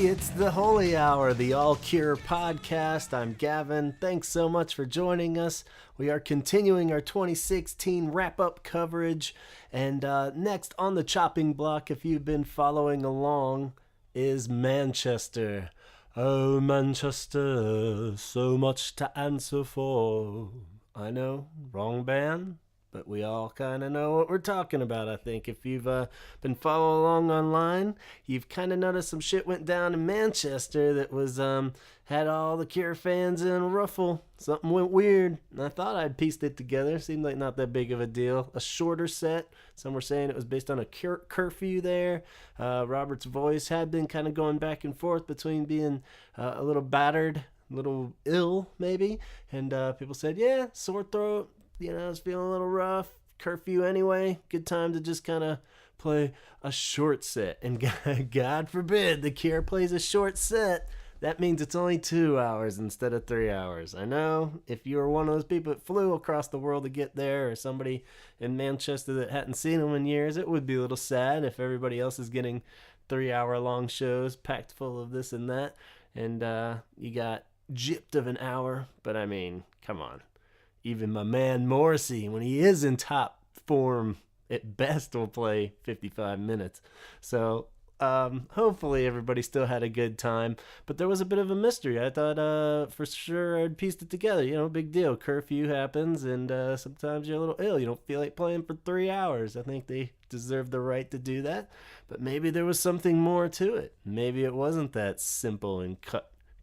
It's the Holy Hour, the All Cure podcast. I'm Gavin. Thanks so much for joining us. We are continuing our 2016 wrap-up coverage. And next on the chopping block, if you've been following along, is Manchester. Oh, Manchester, so much to answer for. I know, wrong band, but we all kind of know what we're talking about, I think. If you've been following along online, you've kind of noticed some shit went down in Manchester that was had all the Cure fans in a ruffle. Something went weird, and I thought I'd pieced it together. Seemed like not that big of a deal. A shorter set. Some were saying it was based on a curfew there. Robert's voice had been kind of going back and forth between being a little battered, a little ill, maybe, and people said, yeah, sore throat. You know, I was feeling a little rough. Curfew anyway. Good time to just kind of play a short set. And God forbid the Cure plays a short set. That means it's only 2 hours instead of 3 hours. I know if you were one of those people that flew across the world to get there, or somebody in Manchester that hadn't seen them in years, it would be a little sad if everybody else is getting 3 hour long shows packed full of this and that. And you got gypped of an hour. But I mean, come on. Even my man Morrissey, when he is in top form, at best will play 55 minutes. So hopefully everybody still had a good time. But there was a bit of a mystery. I thought for sure I'd pieced it together. You know, big deal. Curfew happens, and sometimes you're a little ill. You don't feel like playing for 3 hours. I think they deserve the right to do that. But maybe there was something more to it. Maybe it wasn't that simple and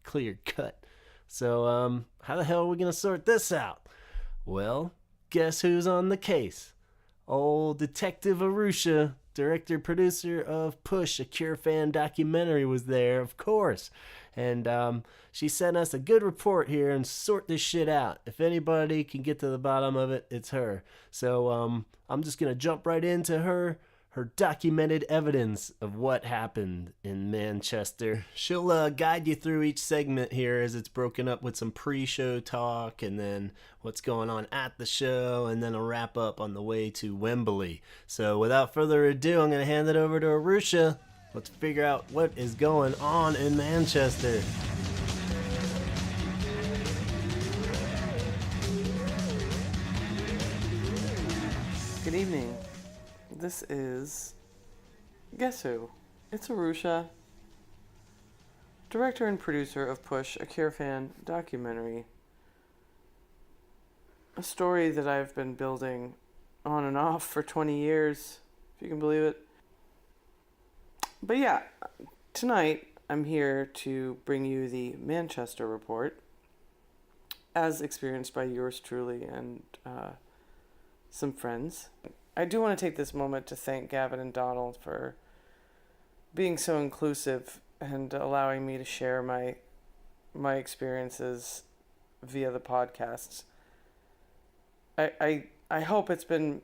clear cut. So how the hell are we going to sort this out? Well, guess who's on the case? Old Detective Arusha, director-producer of Push, a Cure fan documentary, was there, of course. And she sent us a good report here and sort this shit out. If anybody can get to the bottom of it, it's her. So I'm just going to jump right into her documented evidence of what happened in Manchester. She'll guide you through each segment here as it's broken up with some pre-show talk and then what's going on at the show and then a wrap up on the way to Wembley. So without further ado, I'm going to hand it over to Arusha. Let's figure out what is going on in Manchester. Good evening. This is, guess who? It's Arusha, director and producer of Push, a Cure fan documentary. A story that I've been building on and off for 20 years, if you can believe it. But yeah, tonight I'm here to bring you the Manchester report, as experienced by yours truly and some friends. I do want to take this moment to thank Gavin and Donald for being so inclusive and allowing me to share my experiences via the podcasts. I hope it's been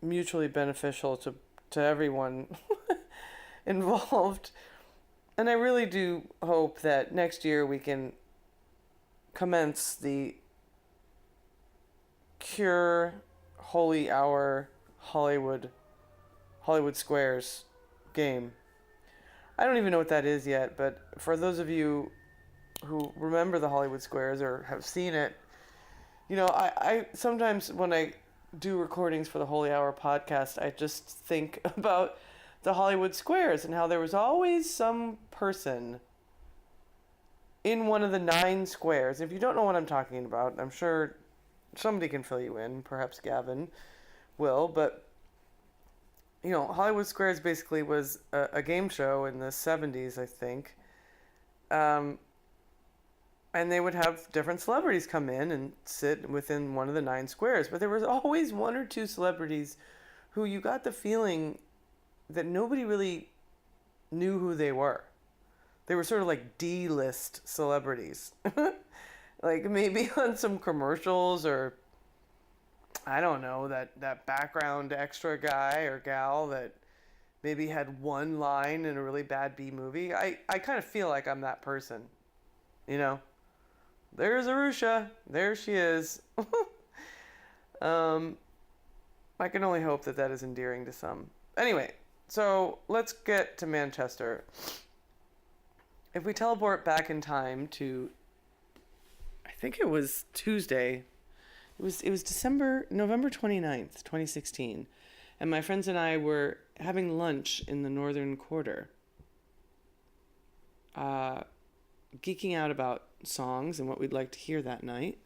mutually beneficial to everyone involved. And I really do hope that next year we can commence the Cure Holy Hour Hollywood Squares game. I don't even know what that is yet, but for those of you who remember the Hollywood Squares or have seen it, you know, I sometimes when I do recordings for the Holy Hour podcast, I just think about the Hollywood Squares and how there was always some person in one of the 9 squares. If you don't know what I'm talking about, I'm sure somebody can fill you in, perhaps Gavin will, but you know, Hollywood Squares basically was a game show in the 70s, I think. And they would have different celebrities come in and sit within one of the 9 squares. But there was always 1 or 2 celebrities who you got the feeling that nobody really knew who they were. They were sort of like D-list celebrities. Like maybe on some commercials or I don't know, that background extra guy or gal that maybe had one line in a really bad B movie. I kind of feel like I'm that person, you know? There's Arusha. There she is. I can only hope that is endearing to some. Anyway, so let's get to Manchester. If we teleport back in time to, I think it was Tuesday. It was November 29th, 2016. And my friends and I were having lunch in the Northern Quarter. Geeking out about songs and what we'd like to hear that night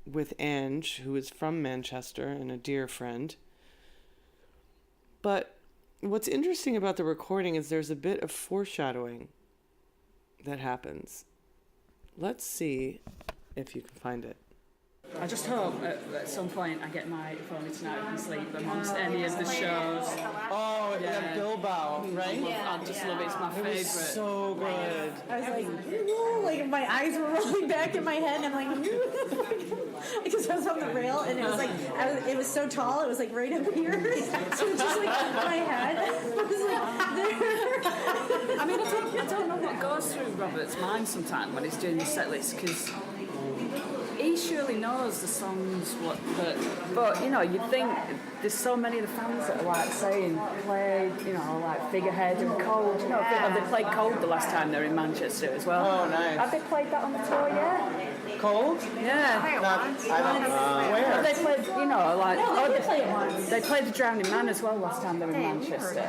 with Ange, who is from Manchester and a dear friend. But what's interesting about the recording is there's a bit of foreshadowing that happens. Let's see if you can find it. I just hope at some point I get my If Only Tonight I Can Sleep amongst any of the shows. Oh, yeah, Bilbao, right? I just love it. It's my favourite. It was so good. I was like my eyes were rolling back in my head, and I'm like, because I was on the rail, and it was like, it was so tall, it was like right up here, so it's just like my head was like there. I mean, I don't know what goes through Robert's mind sometimes when he's doing the set list, because he surely knows the songs, but you know, you'd think there's so many of the fans that are like saying, play, you know, like Figurehead and Cold. You know, have they played Cold the last time they're in Manchester as well? Oh, nice. Have they played that on the tour yet? Cold? Yeah. I don't where? Have they played, you know, like... No, they played it once. They played The Drowning Man as well last time they were in Manchester.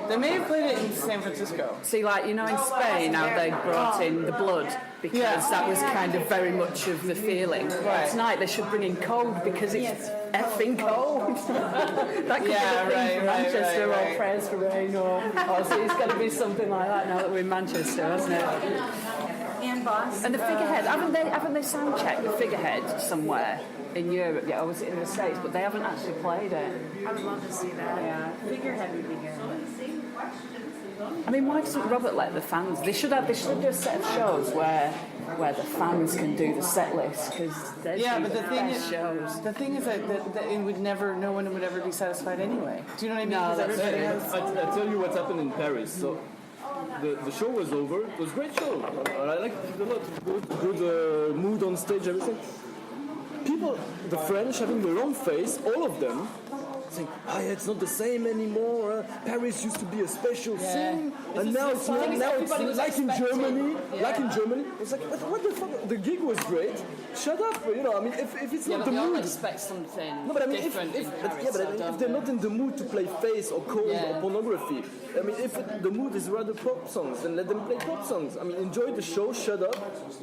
They may have played it in San Francisco. See, like, you know, in Spain, how they brought in the blood, because that was kind of very much of the feeling. Right. Tonight they should bring in Cold, because it's effing cold. That could be the thing for Manchester, or Prayers for Rain, or so it's got to be something like that now that we're in Manchester, hasn't it? And Boss. And the Figurehead, haven't they sound checked the Figurehead somewhere in Europe? Yeah, or was it in the States? But they haven't actually played it. I would love to see that. Yeah. Figurehead would be good. I mean, why doesn't Robert let the fans? They should do a set of shows where the fans can do the set list, because but the thing is, shows. the thing is that it would never, no one would ever be satisfied anyway. Do you know what I mean? No, 'Cause that's everybody true. has. I tell you what's happened in Paris. So the show was over. It was a great show. I liked it a lot. Good mood on stage, everything. People, the French, having the wrong face, all of them, saying, it's not the same anymore. Paris used to be a special thing, and now it's not. Now it's like in Germany. Like in Germany, it's like, what the fuck? The gig was great. Shut up, you know. I mean, if it's not the they all mood. expect something No, but I mean, different in Paris. if they're not in the mood to play Face or Cold or Pornography, I mean, if the mood is rather pop songs, then let them play pop songs. I mean, enjoy the show, shut up,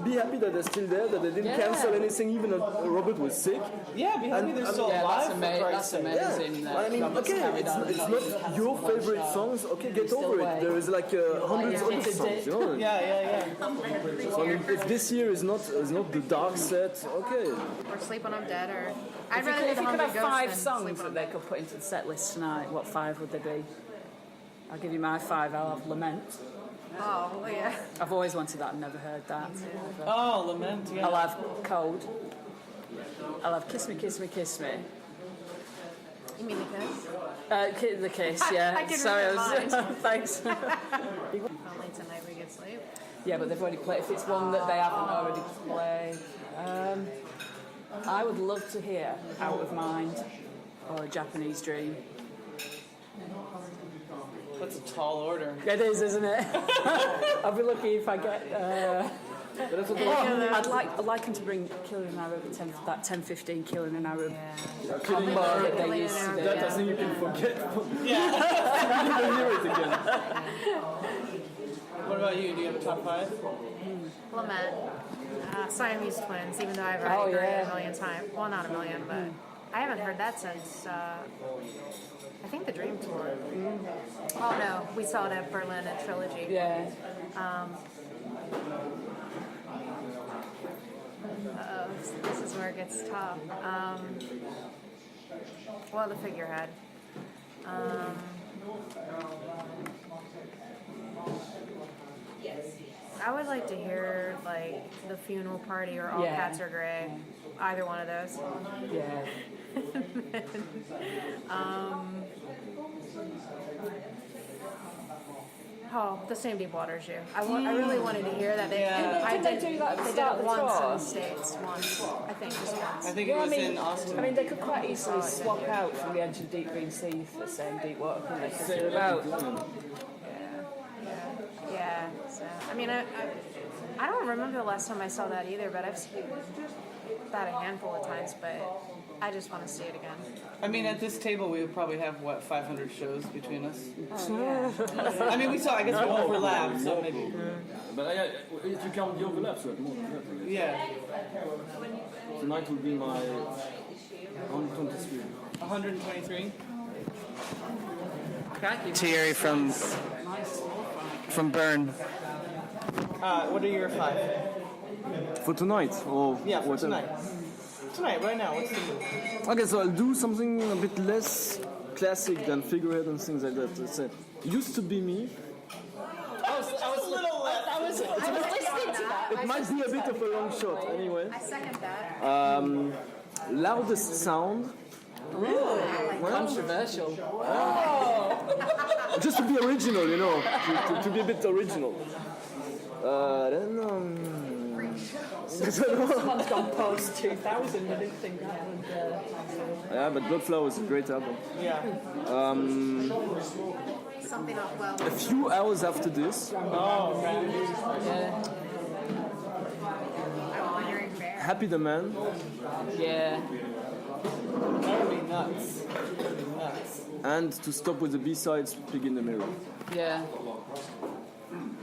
be happy that they're still there, that they didn't cancel anything even though Robert was sick. Yeah, be happy they're still alive. That's amazing. Yeah, I mean, okay, it's not your favorite songs, okay, get over it. There is like hundreds of other songs, you know? Yeah. So, I mean, if this year is not the dark set, okay. Or Sleep When I'm Dead, or I'd rather If do you the could have Hungry Ghost 5 than songs Sleep When that I'm they Dead. could put into the set list tonight, what 5 would they be? I'll give you my 5. I'll have Lament. Oh, well, yeah. I've always wanted that. I've never heard that. Oh, Lament. Yeah. I'll have Cold. I'll have Kiss Me, Kiss Me, Kiss Me. You mean the Kiss? The Kiss, yeah. I can Sorry, read I was, thanks. Only Tonight We Get Sleep. Yeah, but they've already played. If it's one that they haven't already played, I would love to hear Out of Mind or A Japanese Dream. That's a tall order. It is, isn't it? I'll be lucky if I get. I'd like him to bring Killing an Arab, that 10:15 Killing an Arab. Killing Bar, That they used to do. that I think you can forget. Yeah. You can hear it again. What about you? Do you have a top 5? Lament. Siamese Twins, even though I've already heard it a million times. Well, not a million, but I haven't heard that since, I think the Dream Tour. Oh, no. We saw it at Berlin at Trilogy. Yeah. This is where it gets tough. Well, the Figurehead. I would like to hear, like, The Funeral Party or All Cats Are Grey. Either one of those. Yeah. Oh, the same Deep Waters You. I really wanted to hear that. Did they do that at the They did start it of the once in tour? the States. Once. I think just once. I think it was in Austin. I mean, they could quite easily swap out from the Edge of Deep Green Sea for the same deep water, couldn't they? 'Cause they're about. Yeah, Yeah. So I mean, I don't remember the last time I saw that either, but I've seen that a handful of times. But I just want to see it again. I mean, at this table, we would probably have, 500 shows between us? Oh, yeah. I mean, I guess we overlap, so maybe. But if you count the overlaps, we have more than that, I guess. Yeah. Tonight will be my 123. 123? Crikey, Thierry from Bern. What are your 5? For tonight, or Yeah, for whatever. tonight. Tonight, right now, what's the move? Okay, so I'll do something a bit less classic than figurehead and things like that. Let's say, used to be me. I was a little less. I was listening to that. It might be a bit of a long shot, anyway. I second that. Loudest sound. controversial. Just to be original, you know, to be a bit original. Then Someone's gone post 2000. I didn't think that would. yeah, but Bloodflower is a great album. Yeah. Something off well. A few hours after this, Yeah. I'm wondering where. Happy the Man. Yeah. That would be nuts. And to stop with the B-sides, Pig in the Mirror. Yeah.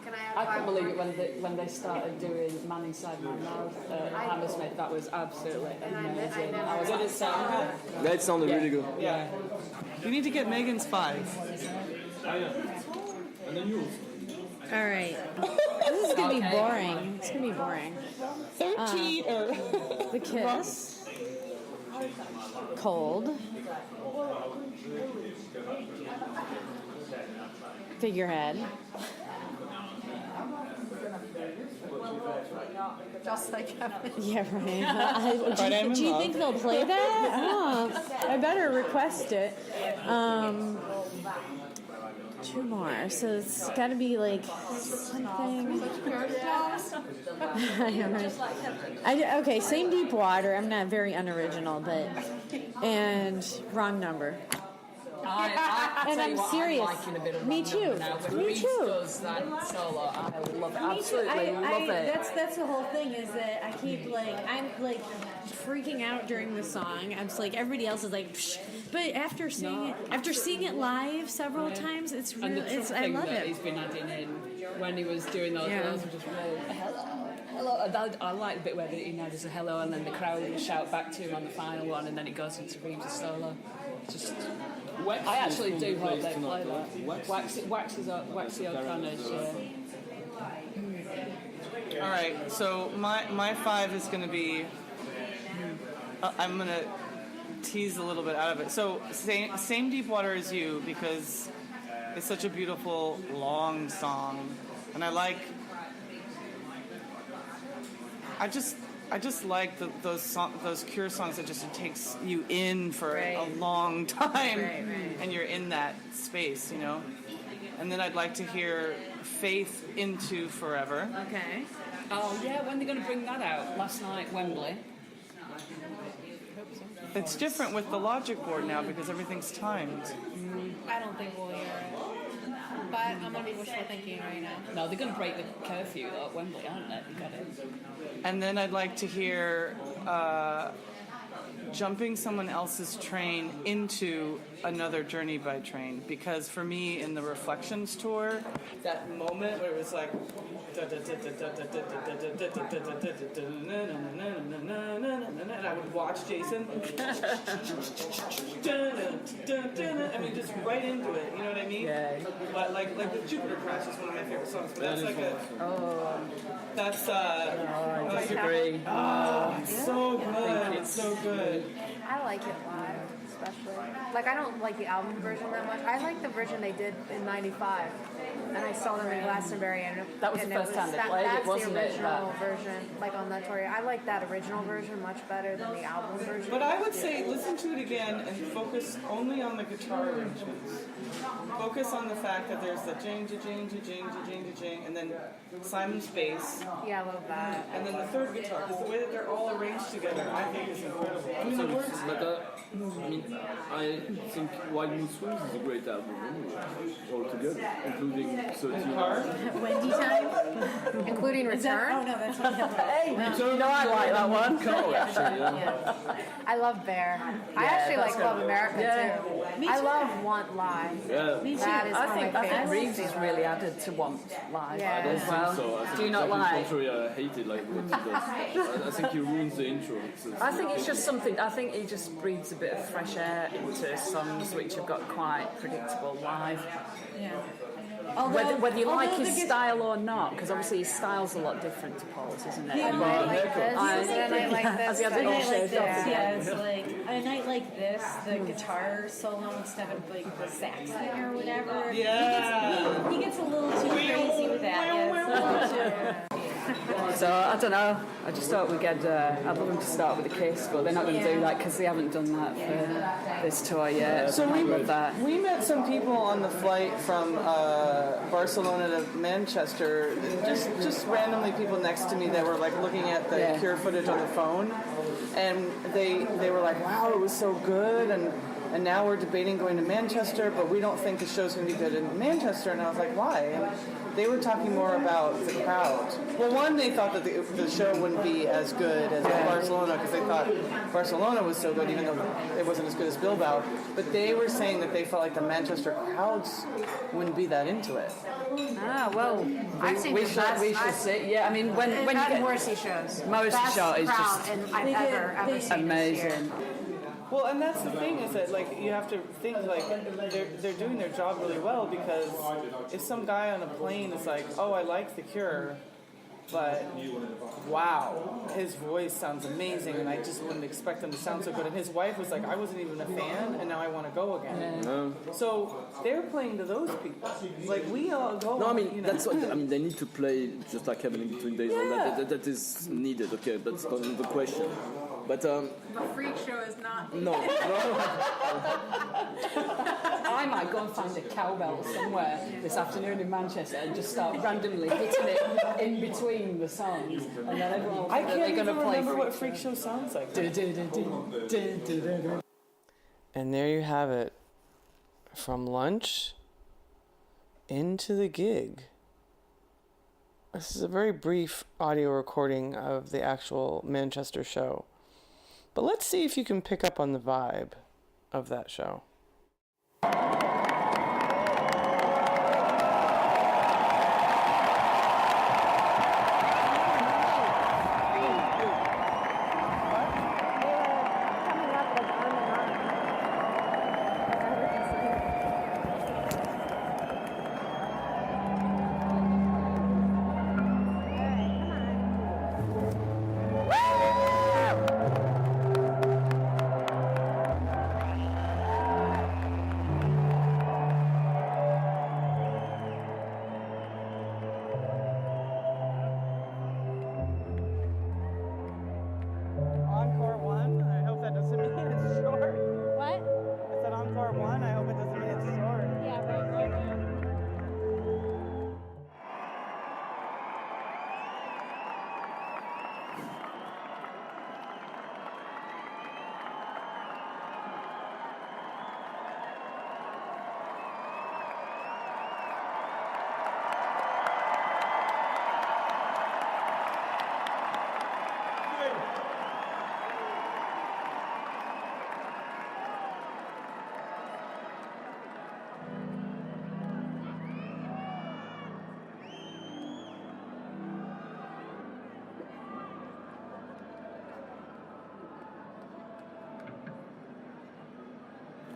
Can I have I couldn't five believe more? it when they started doing Man Inside My Mouth at Hammersmith. That was absolutely amazing. I was Did it sound good? That sounded really good. Yeah. You need to get Megan's 5. And then yours. All right. This is gonna be boring. It's gonna be boring. 13 or The Kiss. Cold. Figurehead. Just like Yeah, right. Do you think they'll play that? Oh, I better request it. Two more. So it's got to be like something. Okay, same Deep Water. I'm not very unoriginal, but and Wrong Number. I And tell I'm you what, serious. I'm liking a bit of Me Wrong too. Number now. When Me Reese too. does that solo, I love it. Me too. Absolutely love it. That's the whole thing is that I keep I'm freaking out during the song. I'm just like everybody else is like, psh. But after seeing it live several times, it's And really the truck I thing love that it. he's been adding in when he was doing those, Yeah. those were just really hello. I like the bit where he now does a hello and then the crowd will shout back to him on the final one and then it goes into Reeves' solo. Just, I actually do hope they play that. Waxy O'Connor's, All right, so my 5 is going to be. I'm going to tease a little bit out of it. So same Deep Water as You because it's such a beautiful long song, and I just like those Cure songs that just it takes you in for a long time, and you're in that space, you know. And then I'd like to hear Faith Into Forever. Okay. Oh yeah, when they're going to bring that out? Last night, Wembley. It's different with the Logic board now because everything's timed. I don't think we'll hear it. But I'm gonna be wishful thinking right now. No, they're going to break the curfew though at Wembley, aren't they? You got it. And then I'd like to hear Jumping Someone Else's Train into Another Journey by Train. Because for me, in the Reflections tour, that moment where it was like... And I would watch Jason. I mean, just right into it. You know what I mean? Yeah. But like the Jupiter Crash is one of my favorite songs. But that's like a... That's I disagree. it's so good. It's so good. I like it live, especially. Like, I don't like the album version that much. I like the version they did in '95, and I saw them in Glastonbury, and That was the first time they played it, wasn't That's it, the original version, like on that tour. I like that original version much better than the album version. But I would say listen to it again and focus only on the guitar arrangements. Focus on the fact that there's the jing, jing, jing, jing, jing, jing, and then Simon's bass, Yeah, I love that. and then the third guitar. Because the way that they're all arranged together, I think is incredible. I mean, the words. But I mean, I think Wild Mood Swings is a great album anyway, altogether, including 13 hours. Wendy time. Including Is that, Return. oh no, that's not Hey, you know I like that one. Cool, actually, yeah. Yeah. I love Bear. I actually that's like Love good. America Yeah. too. Me I too. love Want Lie. Yeah. Me too. That is I one of think my favorites. Reeves has really added to Want Live Yeah. I don't as well. think so. I think Do you not exactly like? contrary, I hate it like what he does. I think he ruins the intro. I think it's just something. I think he just breathes a bit of fresh air into songs which have got quite predictable live. Yeah. Whether you like his the guitar- style or not, because obviously his style's a lot different to Paul's, isn't it? Yeah. A night like this, and I like this. Has he had A the night all like shaved this, off? yeah, it's like a night like this, the guitar solo instead of like the sax thing or whatever. Yeah. He gets a little too crazy with that. Yeah, it's a little too. So I don't know. I just thought we'd get. I'd love them to start with a kiss, but they're not going to do that because they haven't done that for this tour yet. So we love that. We met some people on the flight from Barcelona to Manchester, just randomly people next to me that were like looking at the Yeah. Cure footage on the phone, and they were like, wow, it was so good, and now we're debating going to Manchester, but we don't think the show's going to be good in Manchester. And I was like, why? And they were talking more about the crowd. Well, one, they thought that the show wouldn't be as good as Barcelona because they thought Barcelona was so good, even though it wasn't as good as Bilbao. But they were saying that they felt like the Manchester crowds wouldn't be that into it. Ah, well, I've seen we the should best. see. Yeah, I mean, when you That get Morrissey shows. Morrissey Best show is crowd just and I've ever seen this year. amazing. Well, and that's the thing is that like you have to think like they're doing their job really well because if some guy on a plane is like, oh, I like The Cure, but wow, his voice sounds amazing, and I just wouldn't expect him to sound so good. And his wife was like, I wasn't even a fan, and now I want to go again. So they're playing to those people. Like we all go. No, I mean you know. that's what I mean. They need to play just like having in between days. All that is needed. Okay, that's not the question. But The freak show is not. no. I might go and find a cowbell somewhere this afternoon in Manchester and just start randomly hitting it in between the songs, and then everyone will I think that can't they're even going to play remember what Freak Freak Show sounds like. Show. And there you have it. From lunch into the gig. This is a very brief audio recording of the actual Manchester show. But let's see if you can pick up on the vibe of that show. Encore 1, I hope that doesn't mean it's short. What? I said Encore 1, I hope it doesn't mean it's short. Yeah, right now.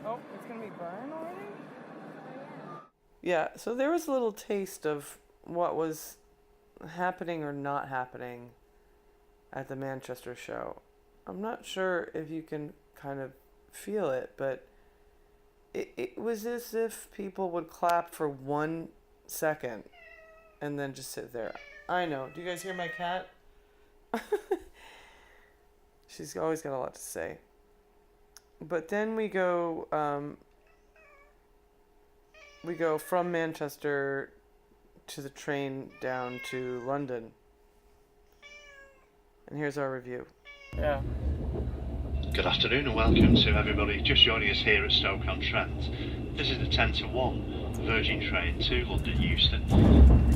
Oh, it's gonna be burn already? Yeah, so there was a little taste of what was happening or not happening at the Manchester show. I'm not sure if you can kind of feel it, but it was as if people would clap for 1 second and then just sit there. I know. Do you guys hear my cat? She's always got a lot to say. But then we go from Manchester to the train down to London. And here's our review. Yeah. Good afternoon and welcome to everybody just joining us here at Stoke-on-Trent. This is the 10 to 1 Virgin train to London Euston.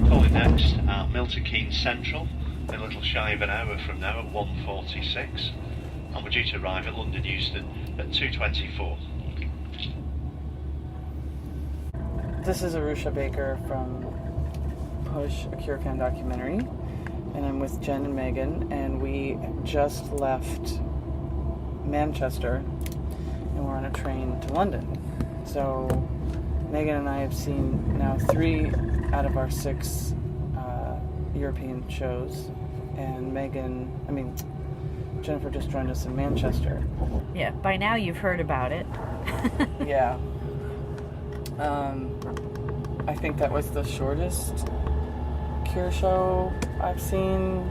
Calling next at Milton Keynes Central in a little shy of an hour from now at 1:46, and we're due to arrive at London Euston at 2:24. This is Arusha Baker from Push, a Cure Can documentary, and I'm with Jen and Megan, and we just left Manchester and we're on a train to London. So Megan and I have seen now 3 out of our 6 European shows, and Jennifer just joined us in Manchester. Yeah, by now you've heard about it. Yeah. I think that was the shortest Cure show I've seen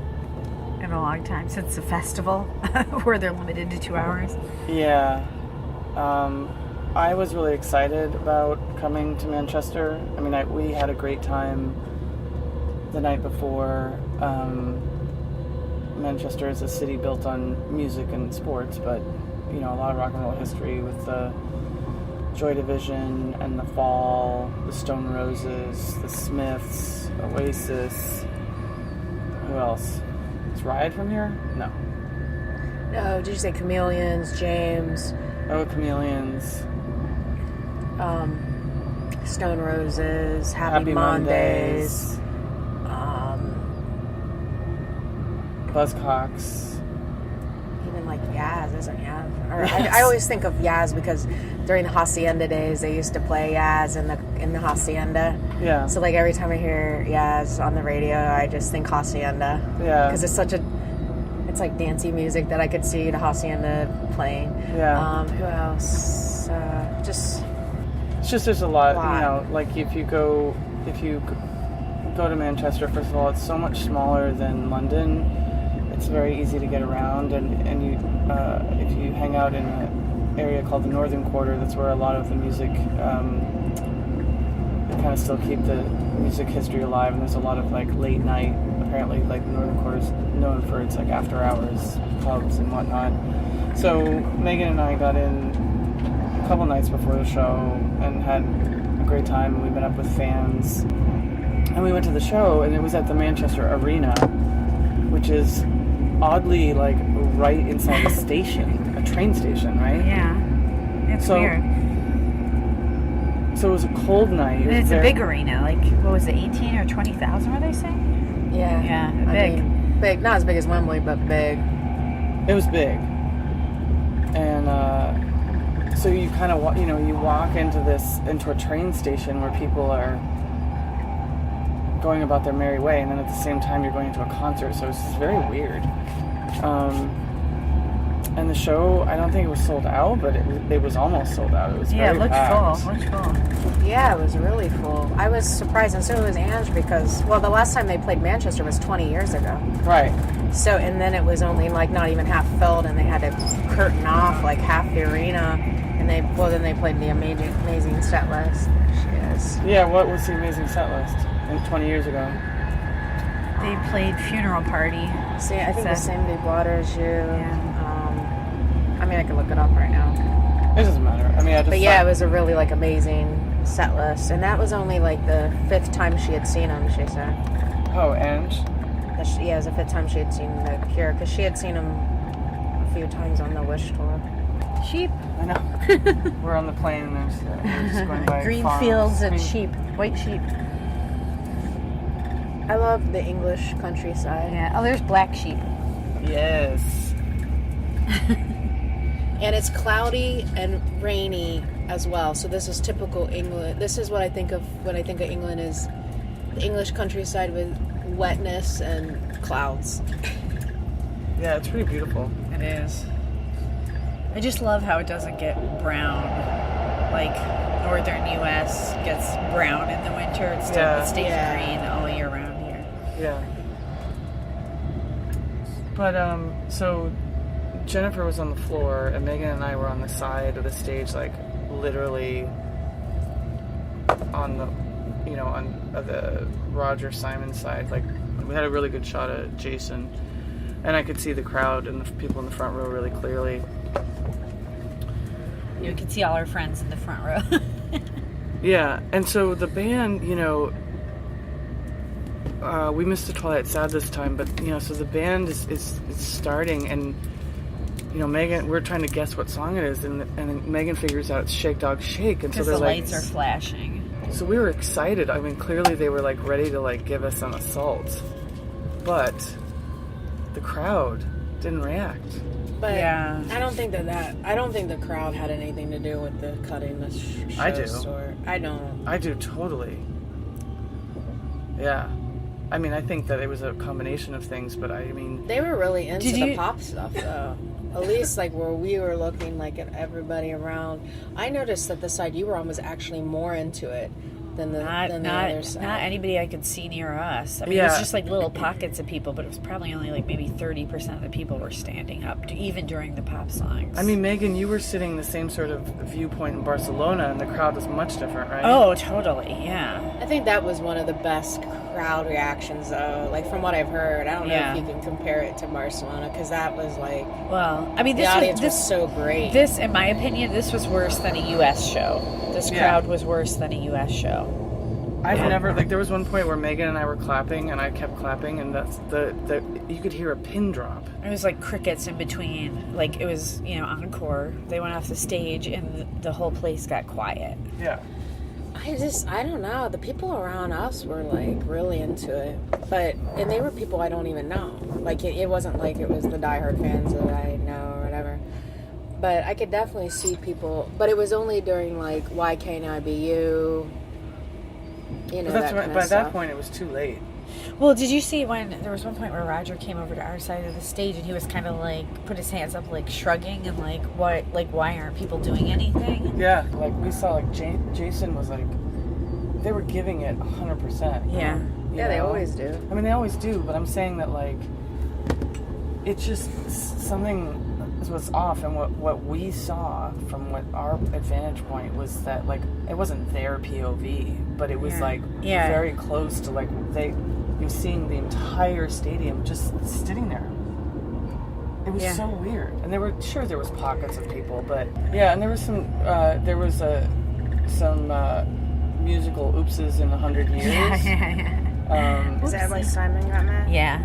In a long time, since the festival, where they're limited to 2 hours. Yeah. I was really excited about coming to Manchester. I mean, we had a great time the night before. Manchester is a city built on music and sports, but, you know, a lot of rock and roll history with the Joy Division and the Fall, the Stone Roses, the Smiths, Oasis. Who else? Is Riot from here? No. No, did you say Chameleons, James, Oh, Chameleons. Stone Roses, Happy Mondays. Buzzcocks. Even like Yaz, isn't Yaz? Or I always think of Yaz because during the Hacienda days, they used to play Yaz in the Hacienda. Yeah. So like every time I hear Yaz on the radio, I just think Hacienda. Yeah. Because it's it's like dancey music that I could see the Hacienda playing. Yeah. Who else? It's just there's a lot. You know, like if you go to Manchester, first of all, it's so much smaller than London. It's very easy to get around, and you if you hang out in an area called the Northern Quarter, that's where a lot of the music they kind of still keep the music history alive, and there's a lot of like late night. Apparently, like the Northern Quarter is known for its like after hours pubs and whatnot. So Megan and I got in a couple nights before the show and had a great time, and we met up with fans. And we went to the show, and it was at the Manchester Arena, which is oddly like right inside the station, a train station, right? Yeah, it's weird. So it was a cold night. It's a big arena, like, what was it, 18 or 20,000 were they saying? Yeah. Yeah, big. I mean, big. Not as big as Wembley, but big. It was big. And so you kind of, you walk into a train station where people are going about their merry way, and then at the same time you're going to a concert, so it's just very weird. And the show, I don't think it was sold out, but it was almost sold out. It was very packed. Looked full. Yeah, it was really full. I was surprised, and so was Ange, because, well, the last time they played Manchester was 20 years ago. Right. So, and then it was only like not even half filled, and they had to curtain off like half the arena, and then they played the amazing set list. Yeah, what was the amazing set list 20 years ago? They played Funeral Party. See, I think the same big water as you. Yeah. I mean, I could look it up right now. It doesn't matter. I mean, But yeah, it was a really like amazing set list, and that was only like the 5th time she had seen him. She said. Oh, Ange. Yeah, it was the 5th time she had seen the Cure, because she had seen him a few times on the Wish tour. Sheep. I know. We're on the plane, and we're just going by Green farms. fields and sheep, white sheep. I love the English countryside. Yeah. Oh, there's black sheep. Yes. And it's cloudy and rainy as well. So this is typical England. This is what I think of when I think of England, is the English countryside with wetness and clouds. Yeah, it's pretty beautiful. It is. I just love how it doesn't get brown. Like northern U.S. gets brown in the winter. It stays green all year round here. Yeah. But so Jennifer was on the floor, and Megan and I were on the side of the stage, like literally on the, on the Roger Simon side. Like we had a really good shot of Jason, and I could see the crowd and the people in the front row really clearly. You could see all our friends in the front row. Yeah, and so the band, we missed the Twilight Sad this time, but so the band is starting, and Megan, we're trying to guess what song it is, and Megan figures out it's Shake Dog Shake, and so Because they're the like, lights are flashing. So we were excited. I mean, clearly they were like ready to like give us an assault, but the crowd didn't react. But Yeah. I don't think the crowd had anything to do with the cutting the show. I do. I don't. I do totally. Yeah. I mean, I think that it was a combination of things, but I mean... They were really into Did the you- pop stuff, though. At least, like, where we were looking, like, at everybody around. I noticed that the side you were on was actually more into it than the other side. Not anybody I could see near us. I mean, it Yeah. was just like little pockets of people, but it was probably only like maybe 30% of the people were standing up, even during the pop songs. I mean, Megan, you were sitting the same sort of viewpoint in Barcelona, and the crowd was much different, right? Oh, totally, yeah. I think that was one of the best crowd reactions, though. Like, from what I've heard, I don't know Yeah. if you can compare it to Barcelona, because that was, like, Well, I mean, the audience was so great. This, in my opinion, this was worse than a U.S. show. This Yeah. crowd was worse than a U.S. show. I've never, like, there was one point where Megan and I were clapping, and I kept clapping, and that's the you could hear a pin drop. It was like crickets in between. Like, it was, encore. They went off the stage, and the whole place got quiet. Yeah. I don't know. The people around us were, like, really into it. And they were people I don't even know. Like, it wasn't like it was the diehard fans that I know or whatever. But I could definitely see people. But it was only during, like, Why Can't I Be You? But That that's kind of by stuff. that point, it was too late. Well, did you see when there was one point where Roger came over to our side of the stage and he was kind of like put his hands up, like shrugging and like why aren't people doing anything? Yeah, like we saw, like Jason was like, they were giving it 100%. Yeah. Yeah, they always do. I mean, they always do, but I'm saying that like, it's just something was off, and what we saw from what our advantage point was that like it wasn't their POV, but it was like very close to like you're seeing the entire stadium just sitting there. It was so weird, and there was pockets of people, but yeah, and there was some musical oopses in 100 years. Yeah. Is that why Simon got mad? Yeah.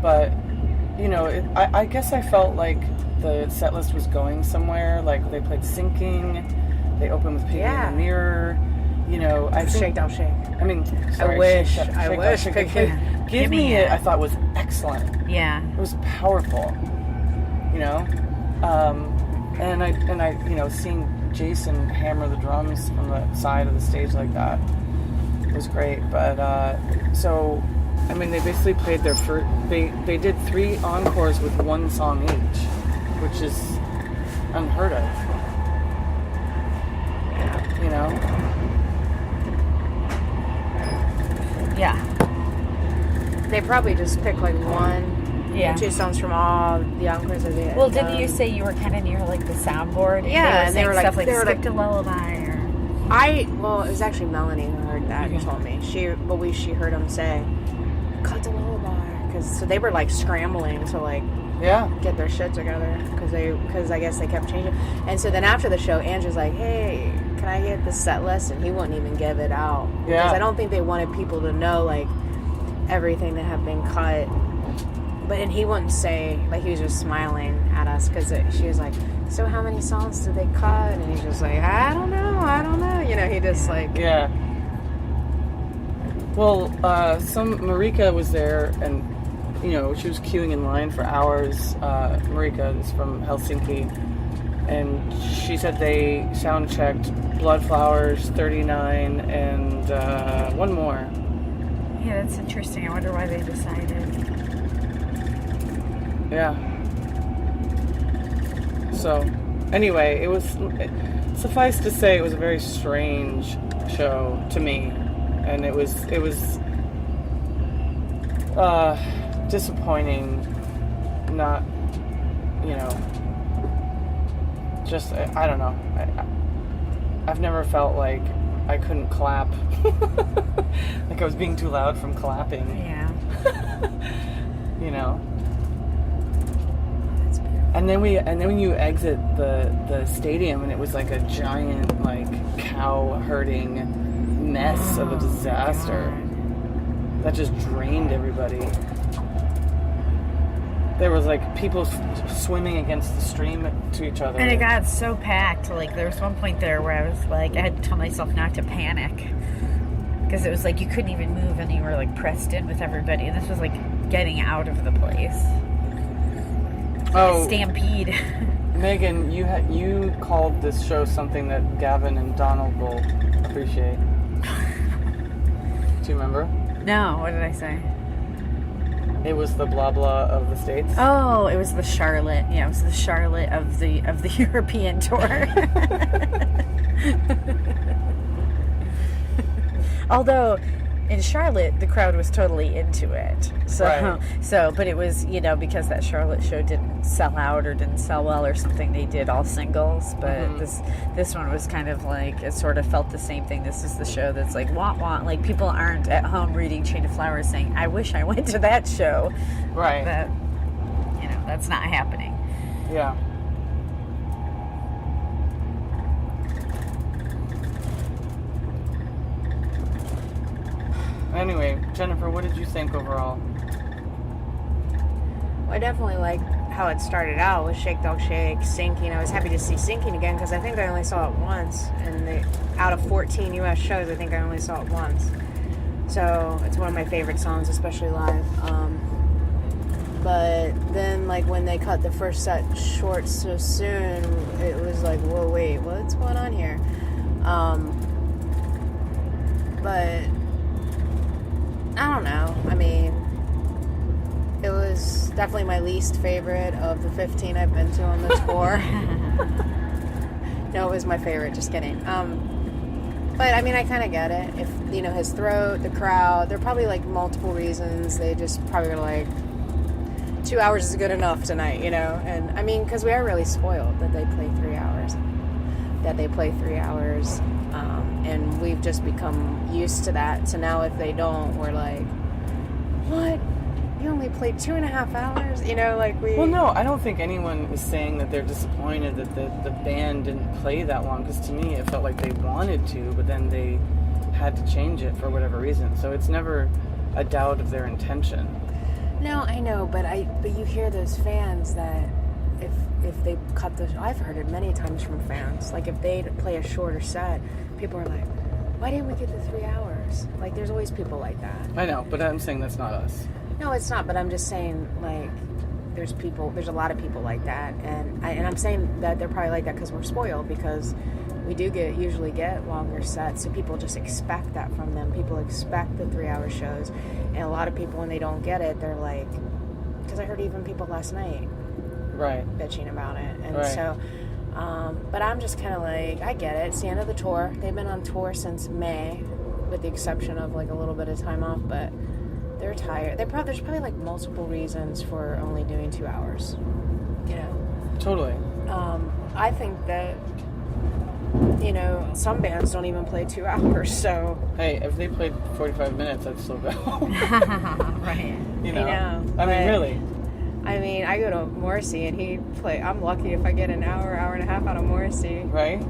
But I guess I felt like the set list was going somewhere. Like they played Sinking, they opened with Piggy in the Mirror. I think, Shake Down Shake. I mean, sorry, I wish Shake Down Shake. Piggy. Give Me It. I thought was excellent. Yeah. It was powerful. And I seeing Jason hammer the drums from the side of the stage like that was great. But I mean, they basically played their first. They did 3 encores with 1 song each, which is unheard of. Yeah. They probably just picked like 1 Yeah. 2 songs from all the encores of the. Well, didn't you say you were kind of near like the soundboard? Yeah, and they were like stuff like they were Skip like to Lullaby or. Well, it was actually Melanie who heard that and told me. She heard him say, "Cut the lullaby," so they were like scrambling to like get their shit together because I guess they kept changing. And so then after the show, Ange was like, "Hey, can I get the set list?" And he wouldn't even give it out because I don't think they wanted people to know like everything that had been cut. And he wouldn't say, like, he was just smiling at us because she was like, "So how many songs did they cut?" And he's just like, I don't know. He just like... Yeah. Well, Marika was there, and, she was queuing in line for hours. Marika is from Helsinki, and she said they sound-checked Bloodflowers, 39, and one more. Yeah, that's interesting. I wonder why they decided. Yeah. So, anyway, suffice to say, it was a very strange show to me, and it was disappointing. Not, just I don't know. I've never felt like I couldn't clap, like I was being too loud from clapping. Yeah. That's beautiful. And then when you exit the stadium, and it was like a giant like cow herding mess of a disaster that just drained everybody. There was like people swimming against the stream to each other. And it got so packed. Like there was one point there where I was like, I had to tell myself not to panic. Because it was like you couldn't even move and you were like pressed in with everybody. And this was like getting out of the place. Oh, stampede. Megan, you called this show something that Gavin and Donald will appreciate. Do you remember? No, what did I say? It was the blah blah of the States. Oh, it was the Charlotte. Yeah, it was the Charlotte of the European tour. Although in Charlotte the crowd was totally into it. So Right. But it was, because that Charlotte show didn't sell out or didn't sell well or something, they did all singles. But this one was kind of like, it sort of felt the same thing. This is the show that's like want. Like people aren't at home reading Chain of Flowers saying, I wish I went to that show. Right. That that's not happening. Yeah. Anyway, Jennifer, what did you think overall? Well, I definitely liked how it started out with Shake Dog Shake, Sinking. I was happy to see Sinking again because I think I only saw it once. And out of 14 U.S. shows, I think I only saw it once. So it's one of my favorite songs, especially live. But then, like, when they cut the first set short so soon, it was like, whoa, wait, what's going on here? But I don't know. I mean, it was definitely my least favorite of the 15 I've been to on the tour. No, it was my favorite. Just kidding. But I mean, I kind of get it. If his throat, the crowd, there are probably like multiple reasons. They just probably were like, 2 hours is good enough tonight, And I mean, because we are really spoiled that they play 3 hours. And we've just become used to that. So now if they don't, we're like, what? You only played 2.5 hours? Well, no, I don't think anyone is saying that they're disappointed that the band didn't play that long. Because to me, it felt like they wanted to, but then they had to change it for whatever reason. So it's never a doubt of their intention. No, I know, but you hear those fans that if they cut the... I've heard it many times from fans. Like, if they play a shorter set, people are like, why didn't we get the 3 hours? Like, there's always people like that. I know, but I'm saying that's not us. No, it's not, but I'm just saying, like, there's a lot of people like that. And I'm saying that they're probably like that because we're spoiled, because we do usually get longer sets, so people just expect that from them. People expect the 3 hour shows. And a lot of people, when they don't get it, they're like... Because I heard even people last night... Right. bitching about it. And right. So, but I'm just kind of like, I get it. It's the end of the tour. They've been on tour since May, with the exception of like a little bit of time off, but they're tired. There's probably like multiple reasons for only doing 2 hours, Totally. I think that, some bands don't even play 2 hours, so. Hey, if they played 45 minutes, I'd still go. Right. I mean, really. I mean, I go to Morrissey and I'm lucky if I get an hour and a half out of Morrissey. Right?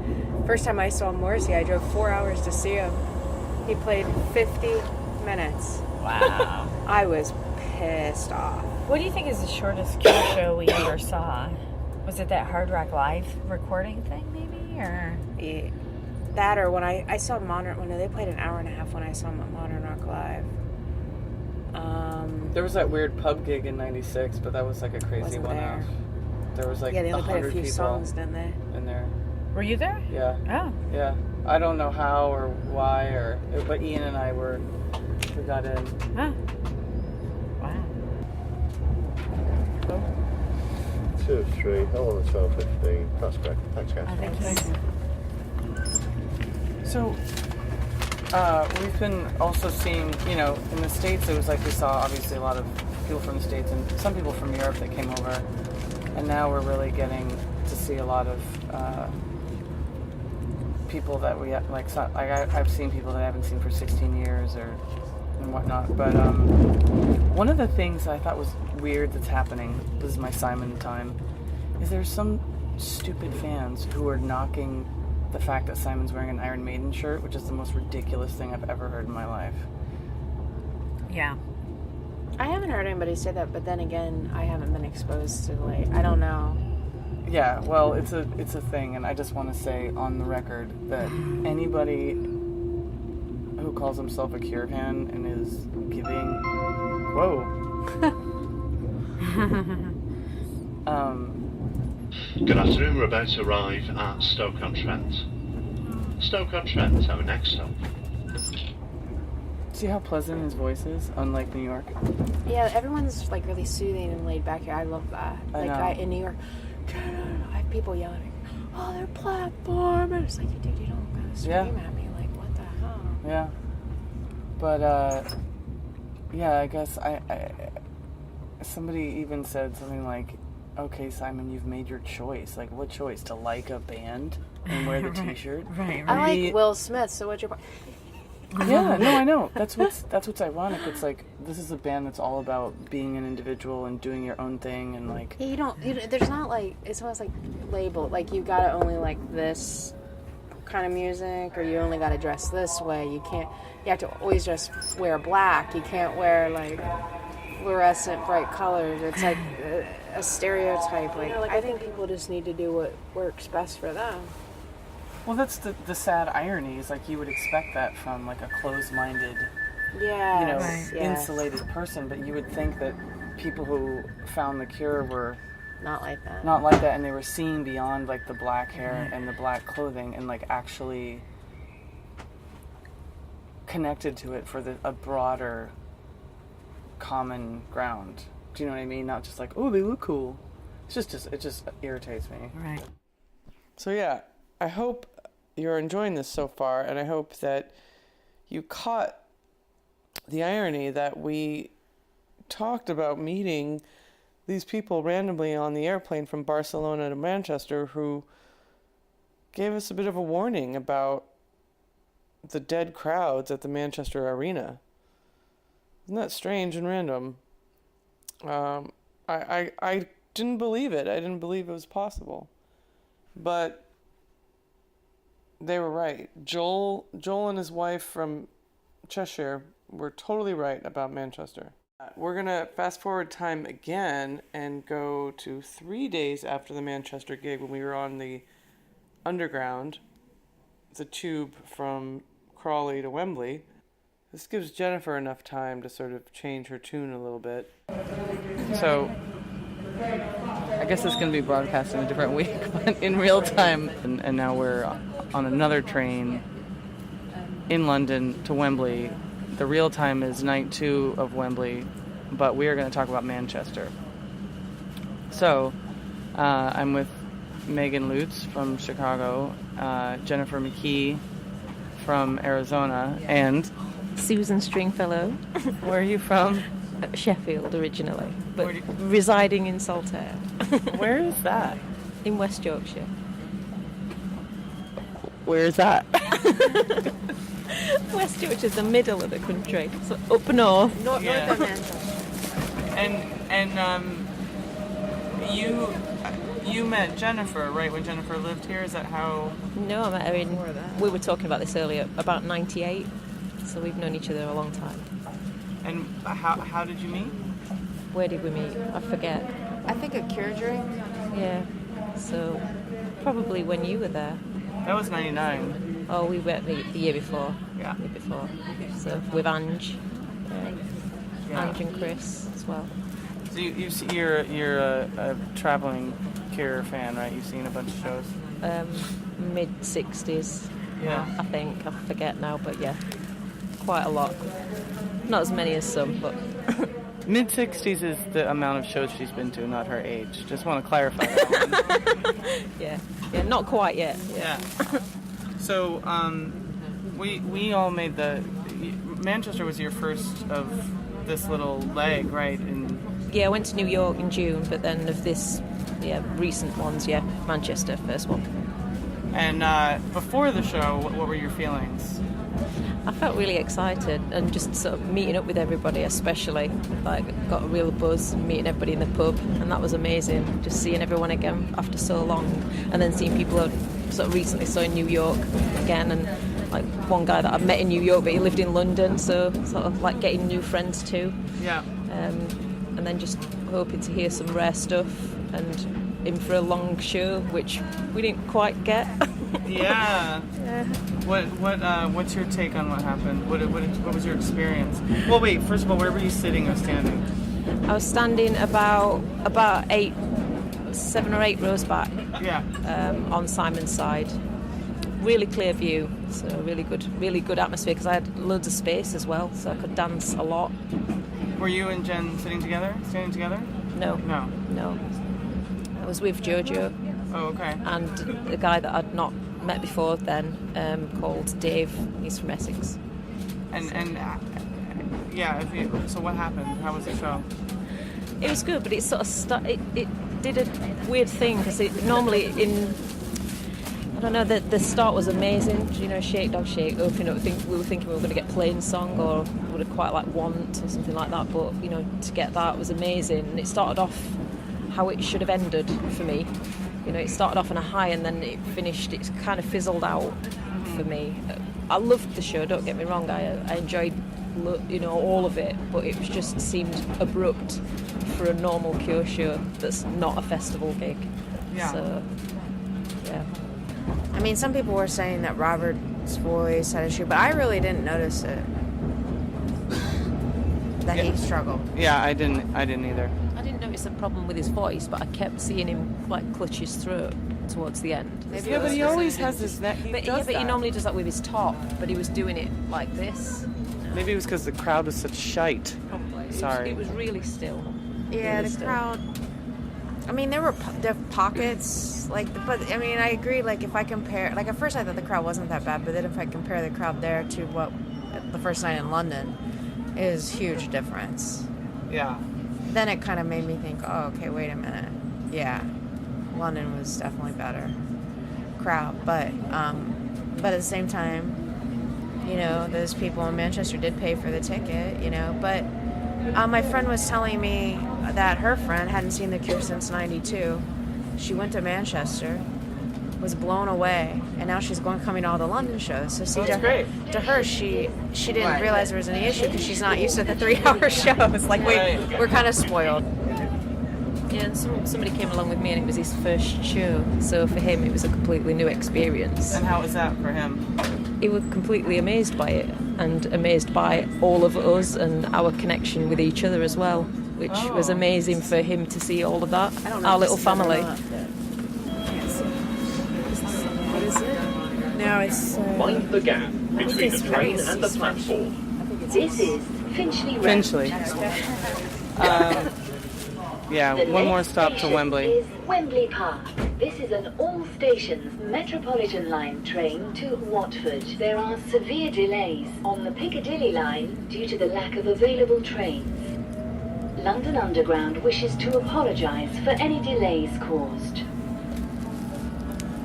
First time I saw Morrissey, I drove 4 hours to see him. He played 50 minutes. Wow. I was pissed off. What do you think is the shortest Cure show we ever saw? Was it that Hard Rock Live recording thing, maybe? Or that, or when I saw when they played an hour and a half when I saw them at Modern Rock Live. There was that weird pub gig in '96, but that was like a crazy one-off. There was like they only played a few people songs, didn't they? in there. were you there? Yeah. Oh. Yeah. I don't know how or why, but Ian and I we got in. Huh. Wow. 2 of 3, all on the 12:15. That's great. Thanks, guys. Thank you. So, we've been also seeing, in the States, it was like we saw obviously a lot of people from the States and some people from Europe that came over. And now we're really getting to see a lot of people that we like. I've seen people that I haven't seen for 16 years and whatnot. But one of the things I thought was weird that's happening, this is my Simon time, is there some stupid fans who are knocking the fact that Simon's wearing an Iron Maiden shirt, which is the most ridiculous thing I've ever heard in my life. Yeah. I haven't heard anybody say that, but then again, I haven't been exposed to, like, I don't know. Yeah, well, it's a thing, and I just want to say on the record that anybody who calls himself a Cure fan and is giving... Whoa. Good afternoon, we're about to arrive at Stoke-on-Trent. Stoke-on-Trent, our next stop. See how pleasant his voice is, unlike New York? Yeah, everyone's, like, really soothing and laid back here. I love that. I know. In New York, I have people yelling, oh, their platform, and it's like, dude, you don't gotta scream at me, like, what the hell? Yeah. But, yeah, I guess somebody even said something like, okay, Simon, you've made your choice. Like, what choice? To like a band and wear the t-shirt? Right. I like Will Smith, so what's your point? Yeah, no, I know. That's what's ironic. It's like, this is a band that's all about being an individual and doing your own thing, and like... There's not, like, it's almost like labeled, like, you gotta only like this kind of music, or you only gotta dress this way. You have to always just wear black. You can't wear, like, fluorescent bright colors. It's like a stereotype. Like, I think people just need to do what works best for them. Well, that's the sad irony, is like you would expect that from like a closed-minded, insulated person, but you would think that people who found the Cure were not like that, and they were seeing beyond like the black hair and the black clothing, and like actually connected to it for a broader common ground. Do you know what I mean? Not just like, oh, they look cool. It just irritates me. Right. So yeah, I hope you're enjoying this so far, and I hope that you caught the irony that we talked about meeting these people randomly on the airplane from Barcelona to Manchester who gave us a bit of a warning about the dead crowds at the Manchester Arena. Isn't that strange and random? I didn't believe it. I didn't believe it was possible. But they were right. Joel and his wife from Cheshire were totally right about Manchester. We're going to fast forward time again and go to 3 days after the Manchester gig when we were on the Underground, the tube from Crawley to Wembley. This gives Jennifer enough time to sort of change her tune a little bit. So, I guess it's going to be broadcast in a different week, but in real time. And now we're on another train in London to Wembley. The real time is night 2 of Wembley, but we are going to talk about Manchester. So, I'm with Megan Lutz from Chicago, Jennifer McKee from Arizona, and Susan Stringfellow. Where are you from? Sheffield originally, but residing in Saltaire. Where is that? In West Yorkshire. Where is that? West Yorkshire's the middle of the country, so up north. North of Manchester. And you met Jennifer, right, when Jennifer lived here? Is that how? No, I met her in. We were talking about this earlier, about '98. So we've known each other a long time. And how did you meet? Where did we meet? I forget. I think a Cure drink. Yeah. So probably when you were there. That was '99. Oh, we went the year before. Yeah. The year before. So with Ange. Ange and Chris as well. So you're a traveling Cure fan, right? You've seen a bunch of shows. Mid '60s. Yeah. I think I forget now, but yeah, quite a lot. Not as many as some, but. Mid '60s is the amount of shows she's been to, not her age. Just want to clarify that one. Yeah, not quite yet. Yeah. So, we all made Manchester was your first of this little leg, right? Yeah, I went to New York in June, but then of this, recent ones, Manchester, first one. And before the show, what were your feelings? I felt really excited, and just sort of meeting up with everybody, especially like got a real buzz meeting everybody in the pub, and that was amazing. Just seeing everyone again after so long, and then seeing people I sort of recently saw in New York again, and like one guy that I've met in New York, but he lived in London, so sort of like getting new friends too. Yeah. And then just hoping to hear some rare stuff, and in for a long show, which we didn't quite get. Yeah. What's your take on what happened? What was your experience? Well, wait. First of all, where were you sitting or standing? I was standing about 7 or 8 rows back. Yeah. On Simon's side. Really clear view, so really good atmosphere because I had loads of space as well, so I could dance a lot. Were you and Jen standing together? No. No. I was with Jojo. Oh, okay. And a guy that I'd not met before then, called Dave. He's from Essex. So what happened? How was the show? It was good, but it sort of it did a weird thing because it normally I don't know, the start was amazing, you know, Shake Dog Shake, opening up, we were thinking we were going to get Plain Song or would have quite like Want or something like that, but, you know, to get that was amazing, and it started off how it should have ended for me. You know, it started off on a high and then it finished, it kind of fizzled out for me. I loved the show, don't get me wrong, I enjoyed, you know, all of it, but it just seemed abrupt for a normal Cure show that's not a festival gig. Yeah. So, yeah. I mean, some people were saying that Robert's voice had issue, but I really didn't notice it. That he struggled. Yeah, I didn't either. I didn't notice a problem with his voice, but I kept seeing him like clutch his throat towards the end. Yeah, but he always has his neck. But he normally does that with his top, but he was doing it like this. Maybe it was because the crowd was such shite. Probably. Sorry. It was really still. Yeah, really the still. crowd. I mean, there were pockets, like, but I mean, I agree. Like, if I compare, like, at first I thought the crowd wasn't that bad, but then if I compare the crowd there to what the first night in London, is huge difference. Yeah. Then it kind of made me think, oh, okay, wait a minute. Yeah, London was definitely better crowd, but at the same time, you know, those people in Manchester did pay for the ticket, you know, but my friend was telling me that her friend hadn't seen The Cure since '92. She went to Manchester, was blown away, and now she's coming to all the London shows. So see, to her, she didn't realize there was any issue because she's not used to the 3-hour shows. Like, we're kind of spoiled. Yeah, and somebody came along with me, and it was his first show. So for him, it was a completely new experience. And how was that for him? He was completely amazed by it, and amazed by all of us and our connection with each other as well, which was amazing for him to see all of that. Our little family. What is it? No, it's... Mind the gap between the train and the platform. This is Finchley Road. Finchley. Yeah, one more stop to Wembley. Is Wembley Park. This is an all-stations Metropolitan line train to Watford. There are severe delays on the Piccadilly line due to the lack of available trains. London Underground wishes to apologise for any delays caused.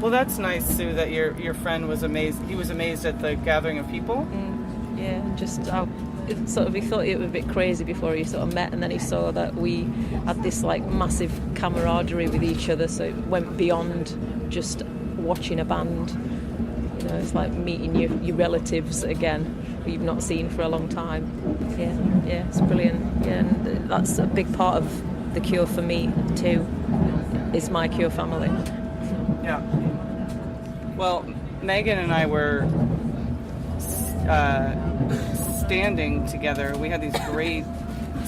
Well, that's nice, Sue, that your friend was amazed. He was amazed at the gathering of people. Yeah, just he thought it was a bit crazy before he sort of met, and then he saw that we had this like massive camaraderie with each other, so it went beyond just watching a band. You know, it's like meeting your relatives again who you've not seen for a long time. Yeah, it's brilliant. Yeah, and that's a big part of the Cure for me too, is my Cure family. Yeah. Well, Megan and I were standing together. We had these great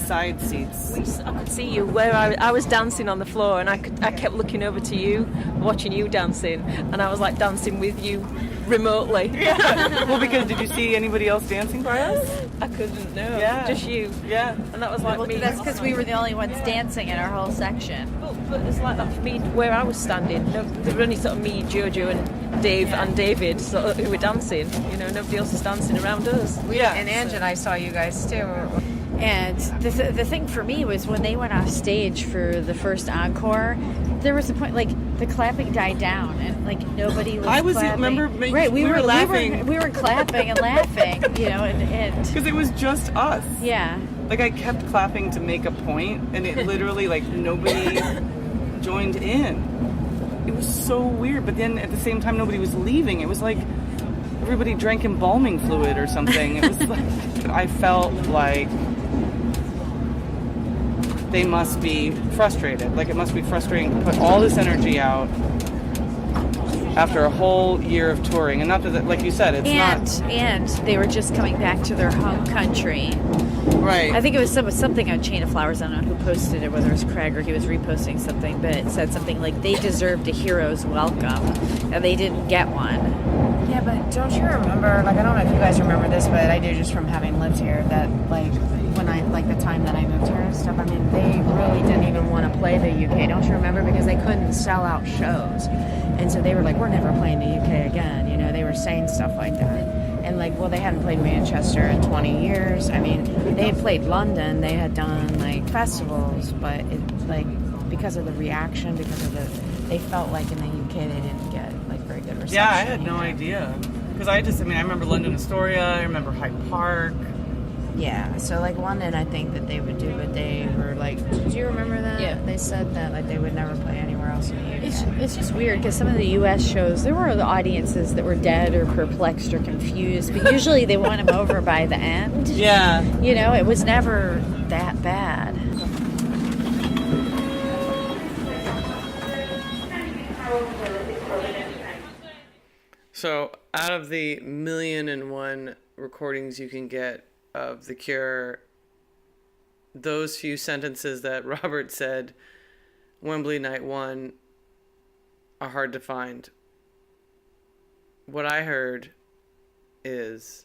side seats. I could see you where I was dancing on the floor, and I kept looking over to you, watching you dancing, and I was like dancing with you remotely. Yeah. Well, because did you see anybody else dancing by us? I couldn't, no. Yeah. Just you. Yeah. And that was like me. That's because we were the only ones dancing in our whole section. But it's like that for me, where I was standing. No, there were only sort of me, Jojo, and Dave and David sort of, who were dancing. You know, nobody else was dancing around us. And Ange and I saw you guys too. And the thing for me was when they went off stage for the first encore, there was a point like the clapping died down and like nobody was. Clapping. Remember, we were laughing. We were clapping and laughing, you know, and because it was just us. Yeah. Like I kept clapping to make a point, and it literally like nobody joined in. It was so weird. But then at the same time, nobody was leaving. It was like everybody drank embalming fluid or something. It was like I felt like they must be frustrated. Like it must be frustrating to put all this energy out after a whole year of touring. And not that, like you said, it's not... And they were just coming back to their home country. Right. I think it was something on Chain of Flowers. I don't know who posted it, whether it was Craig or he was reposting something, but it said something like they deserved a hero's welcome, and they didn't get one. Yeah, but don't you remember, like, I don't know if you guys remember this, but I do just from having lived here, that, like, when I, like, the time that I moved here and stuff, I mean, they really didn't even want to play the UK, don't you remember? Because they couldn't sell out shows. And so they were like, we're never playing the UK again, you know, they were saying stuff like that. And, like, well, they hadn't played Manchester in 20 years. I mean, they had played London, they had done, like, festivals, but, it, like, because of the reaction, because of the, they felt like in the UK they didn't get, like, very good reception. Yeah, I had no idea. Because I remember London Astoria, I remember Hyde Park. Yeah, so like London, I think that they would do, but they were like, do you remember that? Yeah. They said that like they would never play anywhere else in the UK. It's just weird because some of the U.S. shows, there were the audiences that were dead or perplexed or confused, but usually they won them over by the end. Yeah. You know, it was never that bad. So, out of the 1,000,001 recordings you can get of The Cure, those few sentences that Robert said, Wembley Night 1, are hard to find. What I heard is,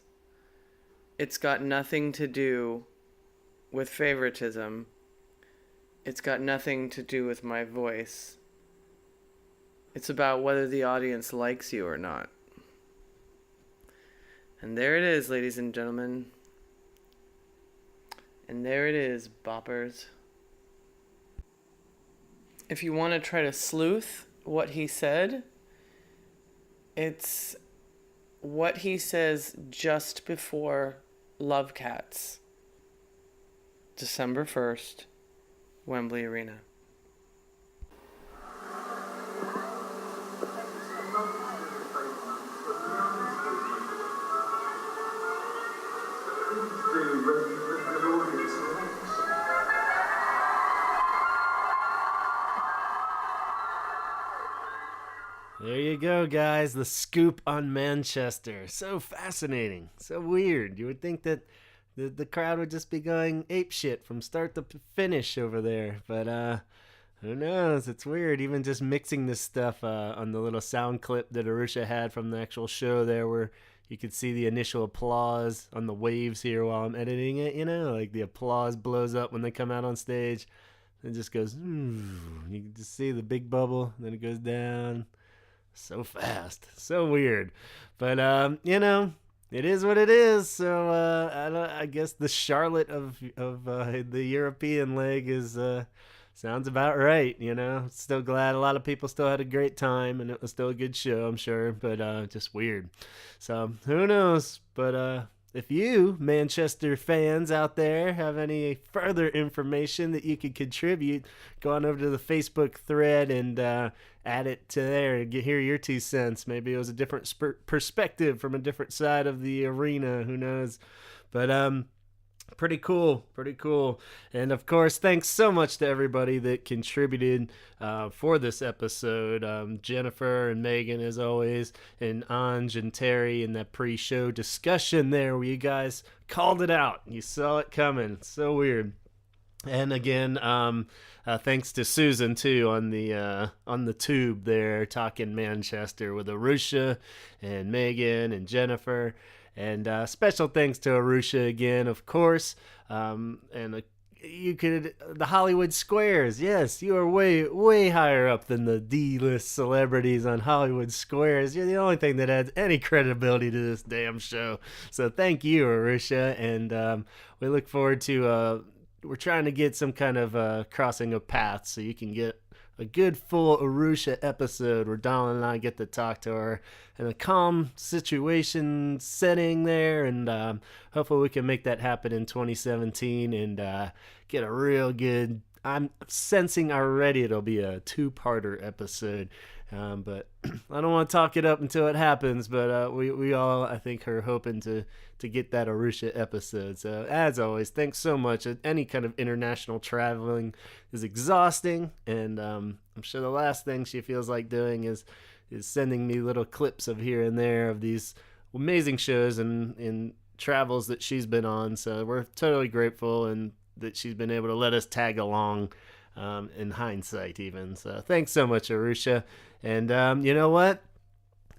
it's got nothing to do with favoritism. It's got nothing to do with my voice. It's about whether the audience likes you or not. And there it is, ladies and gentlemen. And there it is, boppers. If you want to try to sleuth what he said, it's what he says just before Love Cats. December 1st, Wembley Arena. There you go, guys. The scoop on Manchester. So fascinating. So weird. You would think that the crowd would just be going apeshit from start to finish over there. But who knows? It's weird. Even just mixing this stuff on the little sound clip that Arusha had from the actual show there, where you could see the initial applause on the waves here while I'm editing it, you know? Like the applause blows up when they come out on stage. It just goes, you can just see the big bubble, then it goes down. So fast, so weird, but you know, it is what it is. So I guess the Charlotte of the European leg is sounds about right. You know, still glad a lot of people still had a great time, and it was still a good show, I'm sure. But just weird. So who knows? But if you Manchester fans out there have any further information that you could contribute, go on over to the Facebook thread and add it to there and hear your 2 cents. Maybe it was a different perspective from a different side of the arena. Who knows? But pretty cool. And of course, thanks so much to everybody that contributed for this episode. Jennifer and Megan, as always, and Ange and Thierry in that pre-show discussion there where you guys called it out. You saw it coming. It's so weird. And again, thanks to Susan too on the tube there, talking Manchester with Arusha and Megan and Jennifer. And special thanks to Arusha again, of course, and the Hollywood Squares. Yes, you are way higher up than the D-list celebrities on Hollywood Squares. You're the only thing that adds any credibility to this damn show. So thank you, Arusha, and we look forward to. We're trying to get some kind of crossing of paths so you can get a good full Arusha episode where Donald and I get to talk to her in a calm situation setting there, and hopefully we can make that happen in 2017 and get a real good. I'm sensing already it'll be a 2-parter episode, but I don't want to talk it up until it happens. But we all, I think, are hoping to get that Arusha episode. So as always, thanks so much. Any kind of international traveling is exhausting, and I'm sure the last thing she feels like doing is sending me little clips of here and there of these amazing shows and travels that she's been on. So we're totally grateful and that she's been able to let us tag along in hindsight even. So thanks so much, Arusha. And you know what?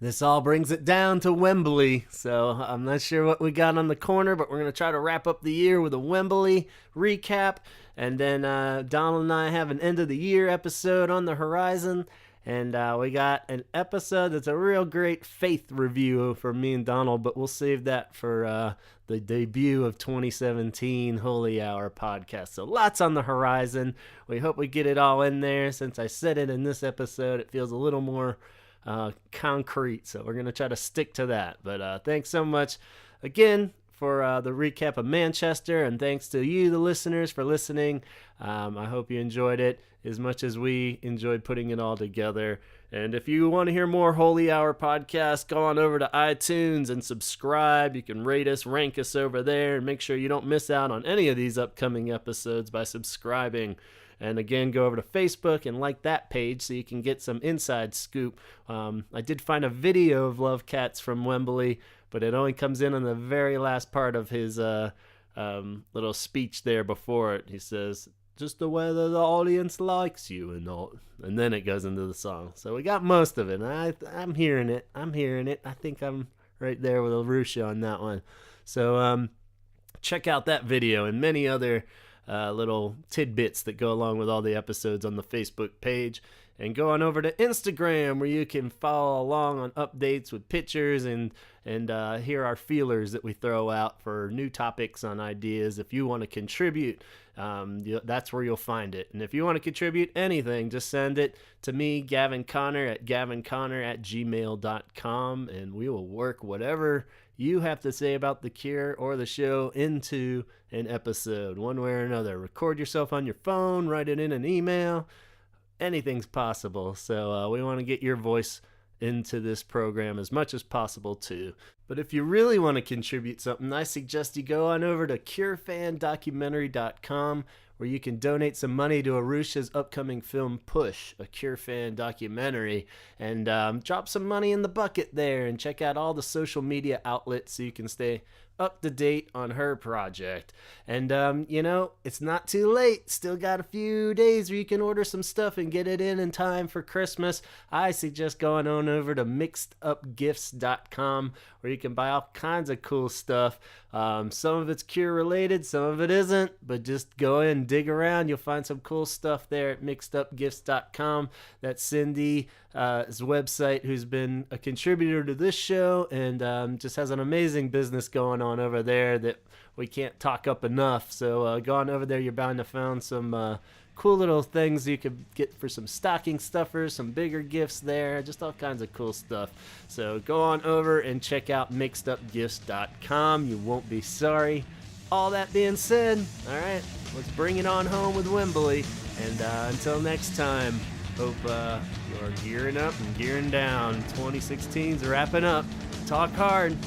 This all brings it down to Wembley. So I'm not sure what we got on the corner, but we're going to try to wrap up the year with a Wembley recap. And then Donald and I have an end of the year episode on the horizon. And we got an episode that's a real great faith review for me and Donald, but we'll save that for the debut of 2017 Holy Hour podcast. So lots on the horizon. We hope we get it all in there. Since I said it in this episode, it feels a little more concrete. So we're going to try to stick to that. But thanks so much again for the recap of Manchester, and thanks to you, the listeners, for listening. I hope you enjoyed it as much as we enjoyed putting it all together. And if you want to hear more Holy Hour podcasts, go on over to iTunes and subscribe. You can rate us, rank us over there, and make sure you don't miss out on any of these upcoming episodes by subscribing. And again, go over to Facebook and like that page so you can get some inside scoop. I did find a video of Love Cats from Wembley, but it only comes in on the very last part of his little speech there before it. He says, just the way that the audience likes you and all. And then it goes into the song. So we got most of it. I'm hearing it. I think I'm right there with Arusha on that one. So check out that video and many other little tidbits that go along with all the episodes on the Facebook page. And go on over to Instagram where you can follow along on updates with pictures and hear our feelers that we throw out for new topics on ideas. If you want to contribute, that's where you'll find it. And if you want to contribute anything, just send it to me, gavinconner, at gavinconner@gmail.com, and we will work whatever you have to say about The Cure or the show into an episode, one way or another. Record yourself on your phone, write it in an email. Anything's possible. So we want to get your voice into this program as much as possible too. But if you really want to contribute something, I suggest you go on over to CureFanDocumentary.com, where you can donate some money to Arusha's upcoming film Push, a Cure fan documentary, and drop some money in the bucket there and check out all the social media outlets so you can stay up to date on her project. And it's not too late. Still got a few days where you can order some stuff and get it in time for Christmas. I suggest going on over to mixedupgifts.com, where you can buy all kinds of cool stuff. Some of it's Cure related, some of it isn't, but just go in and dig around. You'll find some cool stuff there at mixedupgifts.com. That's Cindy's website, who's been a contributor to this show and just has an amazing business going on over there that we can't talk up enough. So go on over there. You're bound to find some cool little things you could get for some stocking stuffers, some bigger gifts there, just all kinds of cool stuff. So go on over and check out mixedupgifts.com. You won't be sorry. All that being said, all right, let's bring it on home with Wembley. And until next time, hope you're gearing up and gearing down. 2016's wrapping up. Talk hard.